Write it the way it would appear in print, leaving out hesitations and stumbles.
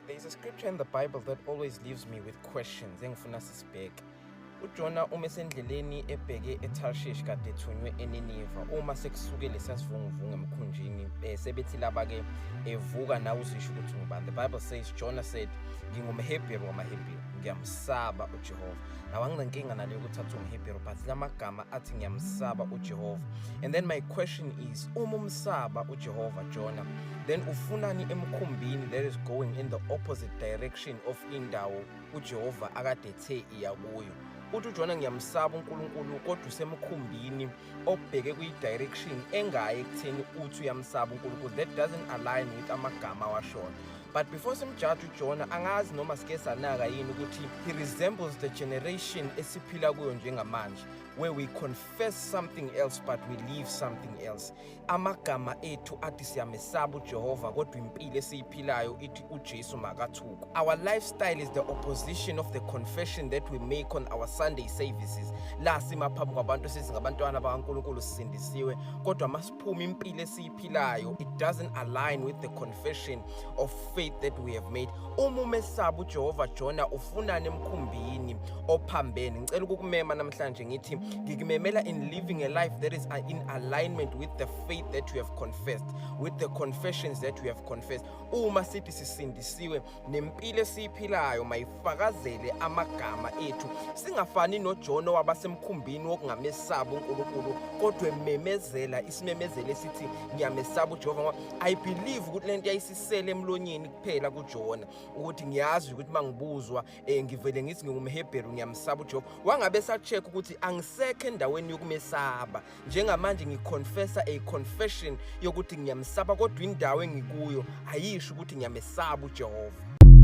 There's a scripture in the Bible that always leaves me with questions. Engifuna sisibheke. uJona uma esendleleni ebheke eTarshish kade ethunywe eNiniva uma sekusuke lesasivunguvungu emkhunjini sebethi laba ke evuka nawe uzisho ukuthi ngubani. The Bible says Jonah said ngingumHebheru wamaHebheru ngiyamsaba uJehova. Naw anginenkinga naleyo ukuthi athi umHebheru but lamagama athi ngiyamsaba uJehova. And then my question is uma umsaba uJehova Jonah then ufunani emkhumbini that is going in the opposite direction of indawo uJehova akade ethe iya kuyo. Uthi uJona ngiyamsaba uNkulunkulu kodwa usemkhumbini obheke kwi-direction engaye ekutheni uthi uyamsaba uNkulunkulu. That doesn't align with amagama washona. But before simjudge uJona angazi noma sike sanaka yini ukuthi he resembles the generation esiphila kuyo njengamanje where we confess something else but we leave something else. Amagama ethu athi siyamesaba uJehova kodwa impilo esiyiphilayo ithi uJesu makathuko. Our lifestyle is the opposition of the confession that we make on our Sunday services. La simaphambi kwabantu sesingabantwana bakaNkulunkulu sisindisiwe kodwa masiphuma impilo esiyiphilayo it doesn't align with the confession of faith that we have made. Uma umesaba uJehova Jonah ufunani emkhumbini ophambene. Ngicela ukukumema namhlanje ngithi ngikumemela in living a life that is in alignment with the faith that you have confessed, with the confessions that you have confessed. Uma sithi sisindisiwe nempilo esiyiphilayo mayifakazele amagama ethu singafani noJona wabasemkhumbini wokungamesaba uNkulunkulu kodwa ememezela isimemezele sithi ngiyamesaba uJehova. I believe ukuthi lento yayisisele emlonyeni kuphela kuJona ukuthi ngiyazi ukuthi mangibuzwa ngivele ngithi ngingumHebheru ngiyamsaba uJehova. Wangabe sacheck ukuthi angisekho endaweni yokumesaba njengamanje ngiconfessa a confession yokuthi ngiyamsaba kodwa indawo engikuyo ayisho ukuthi ngiyamesaba uJehova.